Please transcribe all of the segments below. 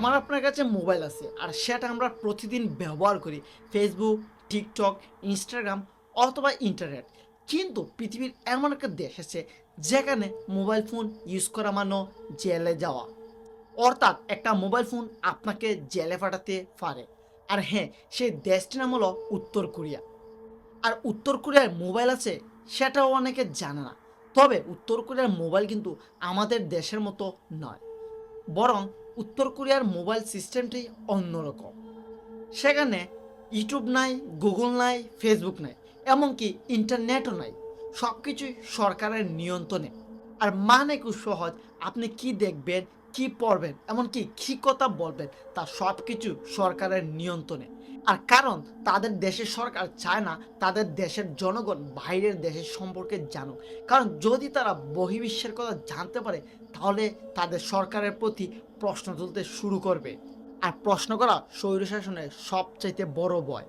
আমার আপনার কাছে মোবাইল আছে আর সেটা আমরা প্রতিদিন ব্যবহার করি ফেসবুক, টিকটক, ইনস্টাগ্রাম অথবা ইন্টারনেট। কিন্তু পৃথিবীর এমন একটা দেশ আছে যেখানে মোবাইল ফোন ইউজ করা মানে জেলে যাওয়া। অর্থাৎ একটা মোবাইল ফোন আপনাকে জেলে পাঠাতে পারে। আর হ্যাঁ, সেই দেশটির নাম হলো উত্তর কোরিয়া। আর উত্তর কোরিয়ার মোবাইল আছে সেটাও অনেকে জানে না। তবে উত্তর কোরিয়ার মোবাইল কিন্তু আমাদের দেশের মতো নয়, বরং উত্তর কোরিয়ার মোবাইল সিস্টেমটি অন্যরকম। সেখানে ইউটিউব নাই, গুগল নাই, ফেসবুক নাই, এমনকি ইন্টারনেটও নাই। সব কিছুই সরকারের নিয়ন্ত্রণে। আর মানে খুব সহজ, আপনি কি দেখবেন, কি পড়বেন, এমনকি কী কথা বলবেন, তা সব কিছু সরকারের নিয়ন্ত্রণে। আর কারণ তাদের দেশের সরকার চায় না তাদের দেশের জনগণ বাইরের দেশের সম্পর্কে জানুক। কারণ যদি তারা বহির্বিশ্বের কথা জানতে পারে তাহলে তাদের সরকারের প্রতি প্রশ্ন তুলতে শুরু করবে। আর প্রশ্ন করা স্বৈরশাসনের সবচাইতে বড় ভয়।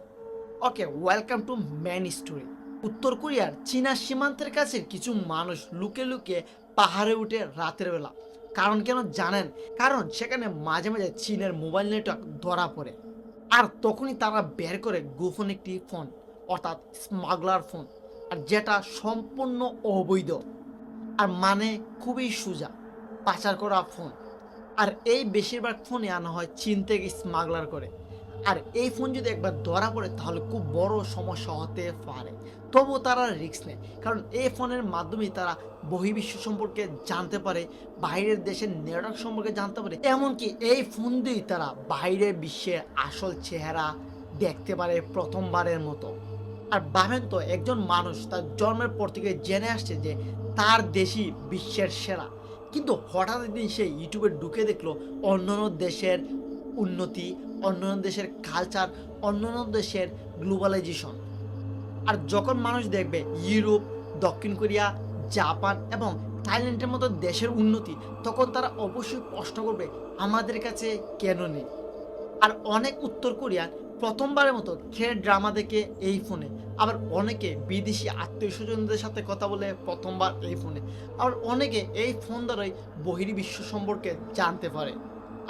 ওকে, ওয়েলকাম টু মেন স্টোরি। উত্তর কোরিয়ার চীনা সীমান্তের কাছে কিছু মানুষ লুকিয়ে লুকিয়ে পাহাড়ে উঠে রাতের বেলা। কারণ কেন জানেন? কারণ সেখানে মাঝে মাঝে চীনের মোবাইল নেটওয়ার্ক ধরা পড়ে। আর তখনই তারা বের করে গোপন একটি ফোন, অর্থাৎ স্মাগলার ফোন, আর যেটা সম্পূর্ণ অবৈধ। আর মানে খুবই সোজা, পাচার করা ফোন। আর এই বেশিরভাগ ফোনে আনা হয় চীন থেকে স্মাগলার করে। আর এই ফোন যদি একবার ধরা পড়ে তাহলে খুব বড় সমস্যা হতে পারে। তবুও তারা রিস্ক নেয়, কারণ এই ফোনের মাধ্যমেই তারা বহির্বিশ্ব সম্পর্কে জানতে পারে, বাইরের দেশের নেটওয়ার্ক সম্পর্কে জানতে পারে, এমনকি এই ফোন দিয়েই তারা বাইরের বিশ্বের আসল চেহারা দেখতে পারে প্রথমবারের মতো। আর ভাবেন তো, একজন মানুষ তার জন্মের পর থেকে জেনে আসছে যে তার দেশই বিশ্বের সেরা, কিন্তু হঠাৎ একদিন সে ইউটিউবে ঢুকে দেখলো অন্যান্য দেশের উন্নতি, অন্যান্য দেশের কালচার, অন্যান্য দেশের গ্লোবালাইজেশন। আর যখন মানুষ দেখবে ইউরোপ, দক্ষিণ কোরিয়া, জাপান এবং থাইল্যান্ডের মতো দেশের উন্নতি, তখন তারা অবশ্যই প্রশ্ন করবে আমাদের কাছে কেন নেই। আর অনেক উত্তর কোরিয়ান প্রথমবারের মতো থ্রেড ড্রামা দেখে এই ফোনে, আবার অনেকে বিদেশি আত্মীয় স্বজনদের সাথে কথা বলে প্রথমবার এই ফোনে, আবার অনেকে এই ফোন দ্বারাই বহির্বিশ্ব সম্পর্কে জানতে পারে।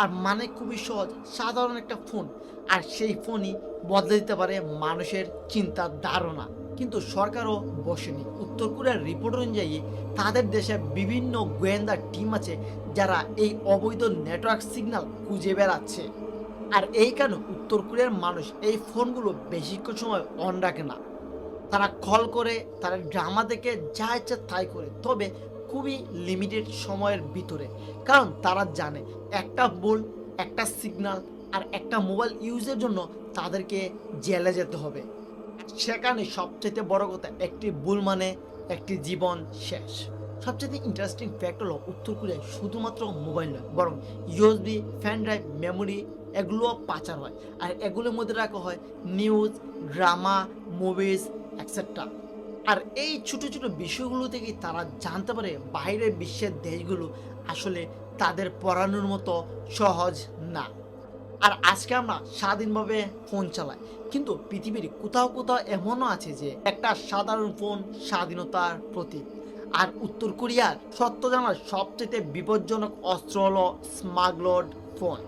আর মানে খুবই সহজ, সাধারণ একটা ফোন, আর সেই ফোনই বদলে দিতে পারে মানুষের চিন্তার ধারণা। কিন্তু সরকারও বসেনি। উত্তর কোরিয়ার রিপোর্ট অনুযায়ী তাদের দেশে বিভিন্ন গোয়েন্দা টিম আছে যারা এই অবৈধ নেটওয়ার্ক সিগন্যাল খুঁজে বেড়াচ্ছে। আর এই কারণে উত্তর কোরিয়ার মানুষ এই ফোনগুলো বেশিক্ষণ সময় অন রাখে না। তারা কল করে, তারা ড্রামা দেখে যা ইচ্ছা তাই করে, তবে খুবই লিমিটেড সময়ের ভিতরে। কারণ তারা জানে একটা ভুল, একটা সিগন্যাল আর একটা মোবাইল ইউজের জন্য তাদেরকে জেলে যেতে হবে। সেখানে সবচেয়ে বড় কথা, একটি ভুল মানে একটি জীবন শেষ। সবচেয়ে ইন্টারেস্টিং ফ্যাক্ট হলো উত্তর কোরিয়ায় শুধুমাত্র মোবাইল নয়, বরং ইউএসবি, ফ্যান ড্রাইভ, মেমোরি এগুলো পাচার হয়। আর এগুলোর মধ্যে রাখা হয় নিউজ, ড্রামা, মুভিজ এক্সেট্রা। আর এই ছোটো ছোটো বিষয়গুলো থেকেই তারা জানতে পারে বাইরের বিশ্বের দেশগুলো আসলে তাদের পড়ানোর মতো সহজ না। আর আজকে আমরা স্বাধীনভাবে ফোন চালাই, কিন্তু পৃথিবীর কোথাও কোথাও এমনও আছে যে একটা সাধারণ ফোন স্বাধীনতার প্রতীক। আর উত্তর কোরিয়ার সত্য জানার সবচেয়ে বিপজ্জনক অস্ত্র হলো স্মাগলড ফোন।